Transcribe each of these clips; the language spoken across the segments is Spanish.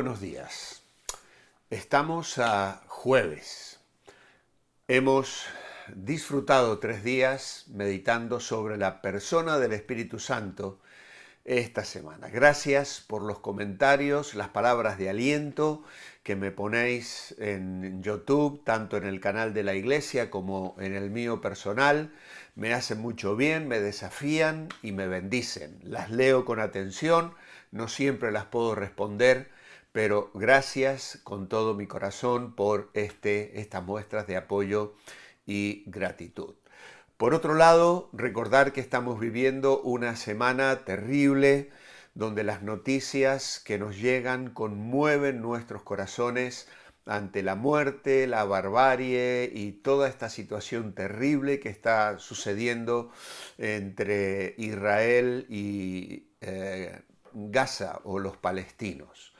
buenos días. Estamos a jueves. Hemos disfrutado 3 días meditando sobre la persona del Espíritu Santo esta semana. Gracias por los comentarios, las palabras de aliento que me ponéis en YouTube, tanto en el canal de la iglesia como en el mío personal. Me hacen mucho bien, me desafían y me bendicen. Las leo con atención, no siempre las puedo responder, pero gracias con todo mi corazón por estas muestras de apoyo y gratitud. Por otro lado, recordar que estamos viviendo una semana terrible donde las noticias que nos llegan conmueven nuestros corazones ante la muerte, la barbarie y toda esta situación terrible que está sucediendo entre Israel y Gaza o los palestinos.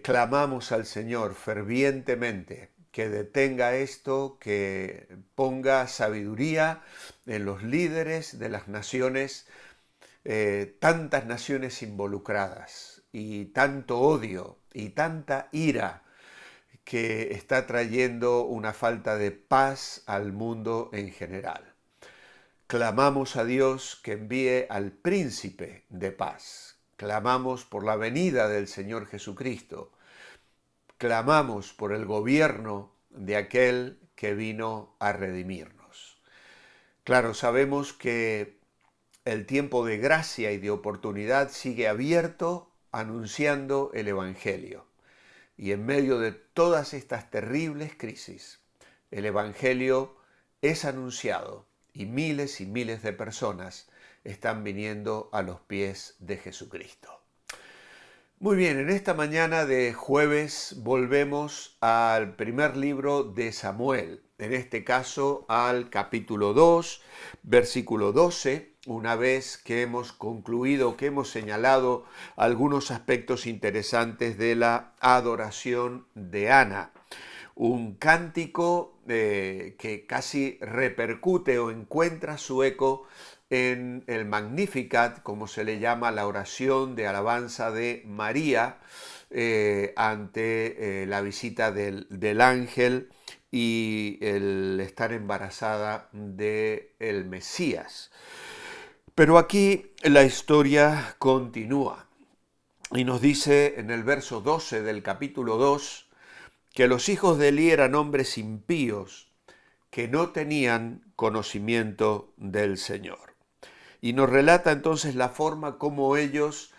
Clamamos al Señor fervientemente que detenga esto, que ponga sabiduría en los líderes de las naciones, tantas naciones involucradas y tanto odio y tanta ira que está trayendo una falta de paz al mundo en general. Clamamos a Dios que envíe al príncipe de paz. Clamamos por la venida del Señor Jesucristo. Clamamos por el gobierno de aquel que vino a redimirnos. Claro, sabemos que el tiempo de gracia y de oportunidad sigue abierto anunciando el Evangelio. Y en medio de todas estas terribles crisis, el Evangelio es anunciado y miles de personas están viniendo a los pies de Jesucristo. Muy bien, en esta mañana de jueves volvemos al primer libro de Samuel, en este caso al capítulo 2, versículo 12, una vez que hemos concluido, que hemos señalado algunos aspectos interesantes de la adoración de Ana. Un cántico que casi repercute o encuentra su eco en el Magnificat, como se le llama la oración de alabanza de María ante la visita del ángel y el estar embarazada del Mesías. Pero aquí la historia continúa y nos dice en el verso 12 del capítulo 2 que los hijos de Elí eran hombres impíos que no tenían conocimiento del Señor. Y nos relata entonces la forma como ellos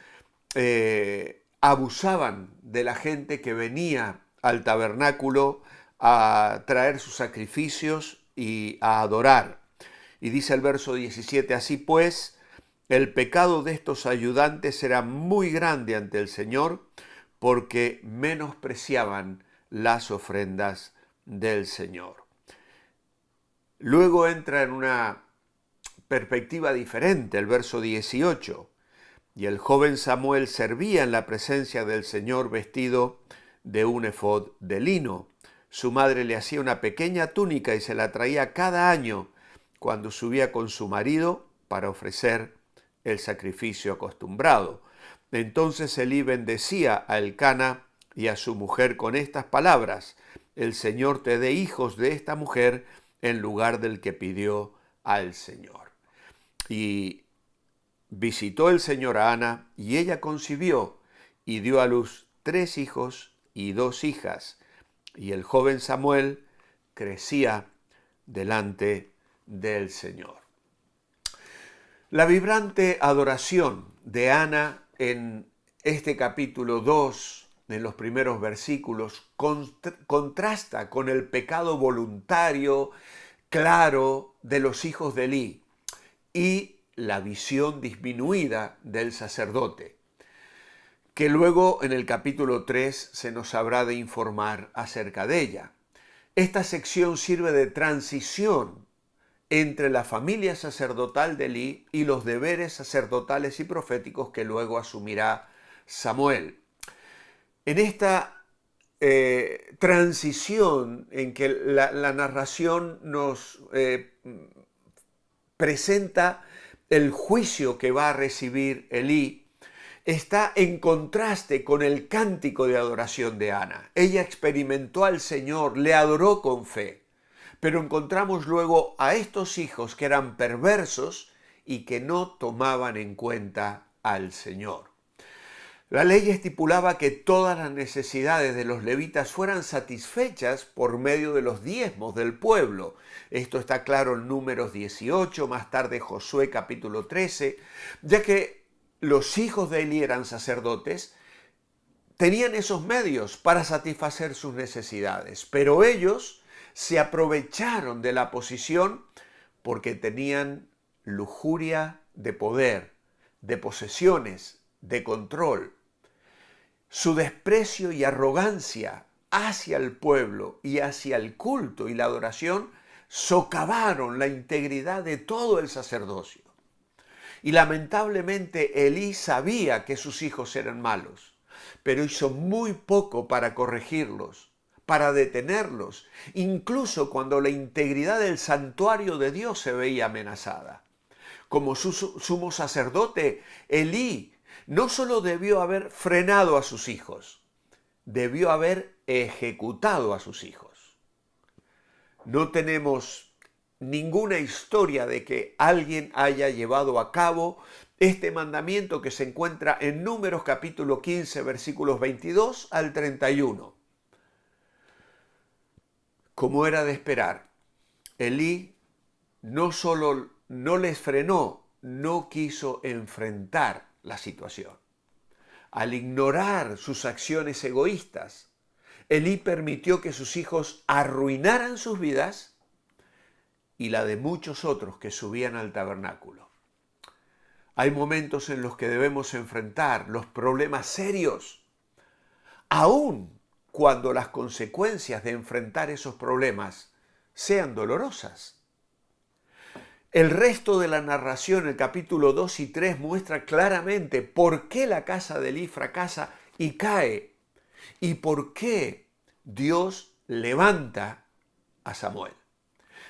abusaban de la gente que venía al tabernáculo a traer sus sacrificios y a adorar. Y dice el verso 17, así pues, el pecado de estos ayudantes era muy grande ante el Señor, porque menospreciaban las ofrendas del Señor. Luego entra en una perspectiva diferente el verso 18. Y el joven Samuel servía en la presencia del Señor vestido de un efod de lino. Su madre le hacía una pequeña túnica y se la traía cada año cuando subía con su marido para ofrecer el sacrificio acostumbrado. Entonces Elí bendecía a Elcana y a su mujer con estas palabras: el Señor te dé hijos de esta mujer en lugar del que pidió al Señor. Y visitó el Señor a Ana, y ella concibió y dio a luz 3 hijos y 2 hijas. Y el joven Samuel crecía delante del Señor. La vibrante adoración de Ana en este capítulo 2, en los primeros versículos, contrasta con el pecado voluntario claro de los hijos de Elí y la visión disminuida del sacerdote, que luego en el capítulo 3 se nos habrá de informar acerca de ella. Esta sección sirve de transición entre la familia sacerdotal de Elí y los deberes sacerdotales y proféticos que luego asumirá Samuel. En esta transición en que la narración nos presenta el juicio que va a recibir Elí, está en contraste con el cántico de adoración de Ana. Ella experimentó al Señor, le adoró con fe. Pero encontramos luego a estos hijos que eran perversos y que no tomaban en cuenta al Señor. La ley estipulaba que todas las necesidades de los levitas fueran satisfechas por medio de los diezmos del pueblo. Esto está claro en Números 18, más tarde Josué capítulo 13, ya que los hijos de Elí eran sacerdotes, tenían esos medios para satisfacer sus necesidades, pero ellos se aprovecharon de la posición porque tenían lujuria de poder, de posesiones, de control. Su desprecio y arrogancia hacia el pueblo y hacia el culto y la adoración socavaron la integridad de todo el sacerdocio. Y lamentablemente Elí sabía que sus hijos eran malos, pero hizo muy poco para corregirlos, para detenerlos, incluso cuando la integridad del santuario de Dios se veía amenazada. Como sumo sacerdote, Elí no solo debió haber frenado a sus hijos, debió haber ejecutado a sus hijos. No tenemos ninguna historia de que alguien haya llevado a cabo este mandamiento que se encuentra en Números capítulo 15, versículos 22 al 31. Como era de esperar, Elí no solo no les frenó, no quiso enfrentar la situación. Al ignorar sus acciones egoístas, Elí permitió que sus hijos arruinaran sus vidas y la de muchos otros que subían al tabernáculo. Hay momentos en los que debemos enfrentar los problemas serios, aun cuando las consecuencias de enfrentar esos problemas sean dolorosas. El resto de la narración, el capítulo 2 y 3, muestra claramente por qué la casa de Elí fracasa y cae y por qué Dios levanta a Samuel.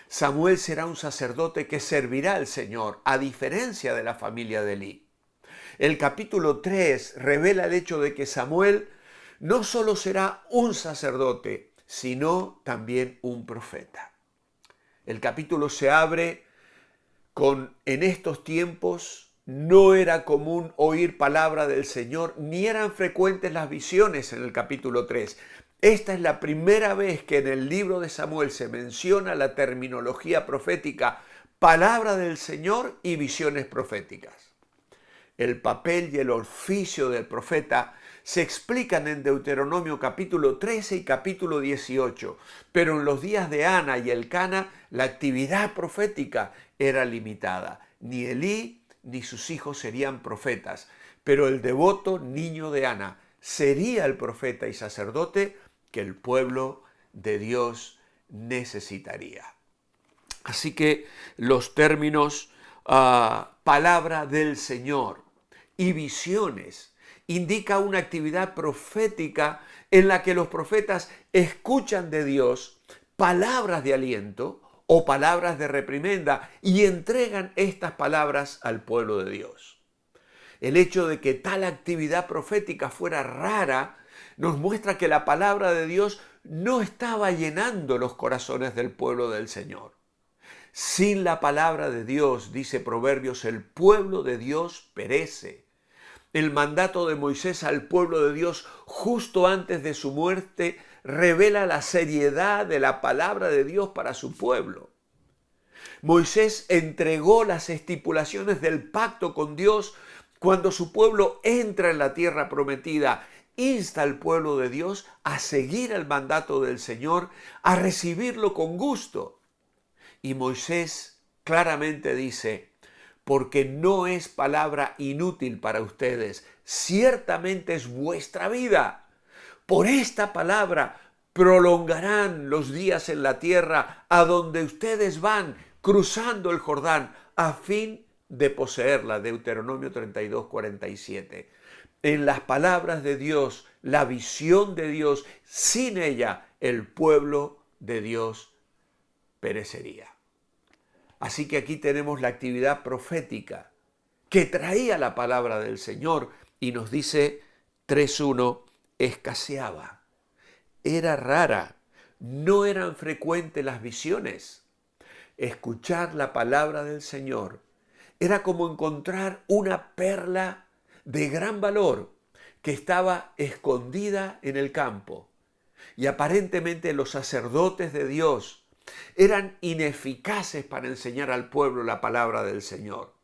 Samuel será un sacerdote que servirá al Señor, a diferencia de la familia de Elí. El capítulo 3 revela el hecho de que Samuel no solo será un sacerdote, sino también un profeta. El capítulo se abre en estos tiempos no era común oír palabra del Señor, ni eran frecuentes las visiones en el capítulo 3. Esta es la primera vez que en el libro de Samuel se menciona la terminología profética, palabra del Señor y visiones proféticas. El papel y el oficio del profeta se explican en Deuteronomio capítulo 13 y capítulo 18, pero en los días de Ana y Elcana la actividad profética era limitada. Ni Elí ni sus hijos serían profetas, pero el devoto niño de Ana sería el profeta y sacerdote que el pueblo de Dios necesitaría. Así que los términos palabra del Señor y visiones indica una actividad profética en la que los profetas escuchan de Dios palabras de aliento o palabras de reprimenda y entregan estas palabras al pueblo de Dios. El hecho de que tal actividad profética fuera rara nos muestra que la palabra de Dios no estaba llenando los corazones del pueblo del Señor. Sin la palabra de Dios, dice Proverbios, el pueblo de Dios perece. El mandato de Moisés al pueblo de Dios justo antes de su muerte revela la seriedad de la palabra de Dios para su pueblo. Moisés entregó las estipulaciones del pacto con Dios cuando su pueblo entra en la tierra prometida. Insta al pueblo de Dios a seguir el mandato del Señor, a recibirlo con gusto. Y Moisés claramente dice: porque no es palabra inútil para ustedes, ciertamente es vuestra vida. Por esta palabra prolongarán los días en la tierra a donde ustedes van, cruzando el Jordán, a fin de poseerla. Deuteronomio 32, 47. En las palabras de Dios, la visión de Dios, sin ella el pueblo de Dios perecería. Así que aquí tenemos la actividad profética que traía la palabra del Señor y nos dice 3:1, escaseaba, era rara, no eran frecuentes las visiones. Escuchar la palabra del Señor era como encontrar una perla de gran valor que estaba escondida en el campo. Y aparentemente los sacerdotes de Dios eran ineficaces para enseñar al pueblo la palabra del Señor.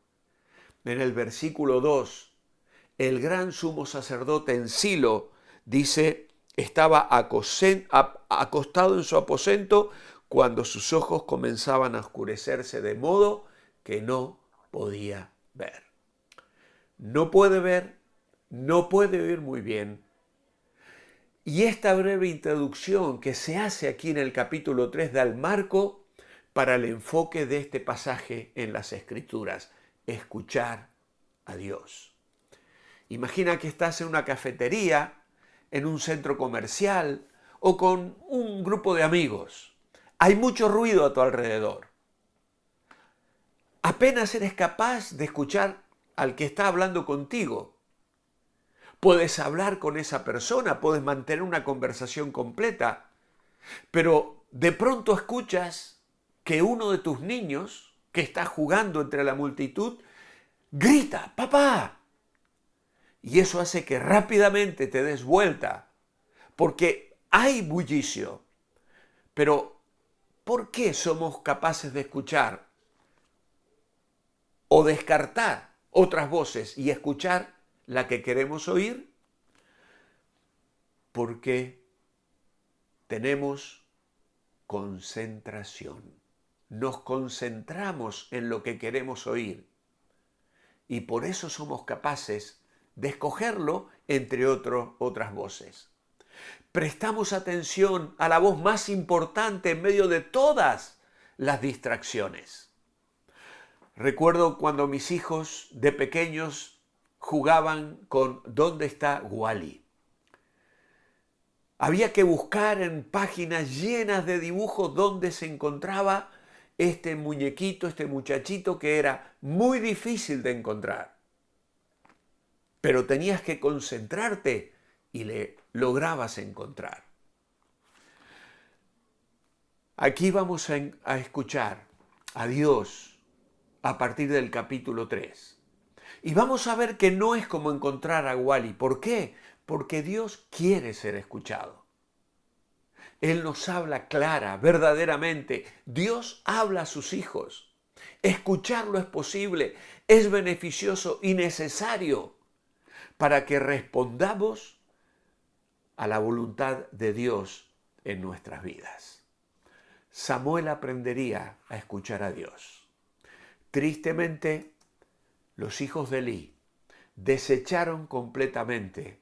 En el versículo 2, el gran sumo sacerdote en Silo, dice, estaba acostado en su aposento cuando sus ojos comenzaban a oscurecerse de modo que no podía ver. No puede ver, no puede oír muy bien. Y esta breve introducción que se hace aquí en el capítulo 3 da el marco para el enfoque de este pasaje en las Escrituras, escuchar a Dios. Imagina que estás en una cafetería, en un centro comercial o con un grupo de amigos. Hay mucho ruido a tu alrededor. Apenas eres capaz de escuchar al que está hablando contigo. Puedes hablar con esa persona, puedes mantener una conversación completa, pero de pronto escuchas que uno de tus niños, que está jugando entre la multitud, grita, ¡papá! Y eso hace que rápidamente te des vuelta, porque hay bullicio. Pero, ¿por qué somos capaces de escuchar o descartar otras voces y escuchar la que queremos oír? Porque tenemos concentración. Nos concentramos en lo que queremos oír y por eso somos capaces de escogerlo entre otras voces. Prestamos atención a la voz más importante en medio de todas las distracciones. Recuerdo cuando mis hijos de pequeños jugaban con ¿dónde está Wally? Había que buscar en páginas llenas de dibujos dónde se encontraba este muñequito, este muchachito que era muy difícil de encontrar. Pero tenías que concentrarte y le lograbas encontrar. Aquí vamos a escuchar a Dios a partir del capítulo 3. Y vamos a ver que no es como encontrar a Wally. ¿Por qué? Porque Dios quiere ser escuchado. Él nos habla clara, verdaderamente. Dios habla a sus hijos. Escucharlo es posible, es beneficioso y necesario para que respondamos a la voluntad de Dios en nuestras vidas. Samuel aprendería a escuchar a Dios. Tristemente, los hijos de Elí desecharon completamente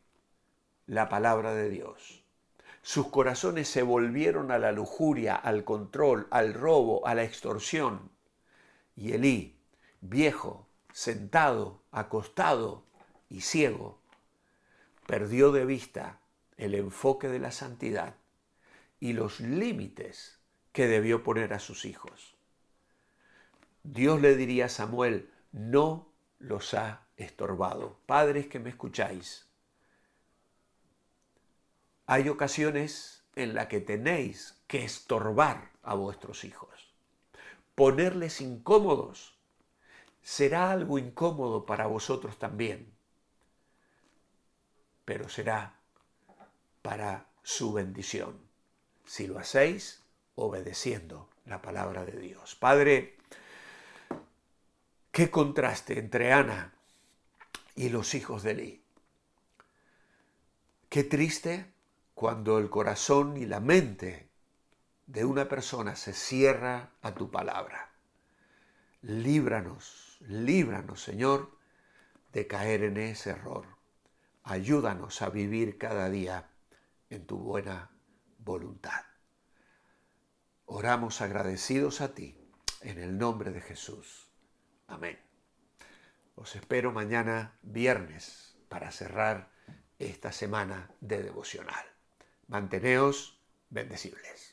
la palabra de Dios. Sus corazones se volvieron a la lujuria, al control, al robo, a la extorsión. Y Elí, viejo, sentado, acostado y ciego, perdió de vista el enfoque de la santidad y los límites que debió poner a sus hijos. Dios le diría a Samuel, no los ha estorbado. Padres que me escucháis, hay ocasiones en las que tenéis que estorbar a vuestros hijos. Ponerles incómodos será algo incómodo para vosotros también, pero será para su bendición, si lo hacéis obedeciendo la palabra de Dios. Padre, qué contraste entre Ana y los hijos de Elí. Qué triste cuando el corazón y la mente de una persona se cierra a tu palabra. Líbranos, líbranos, Señor, de caer en ese error. Ayúdanos a vivir cada día en tu buena voluntad. Oramos agradecidos a ti, en el nombre de Jesús. Amén. Os espero mañana viernes para cerrar esta semana de devocional. Manteneos bendecibles.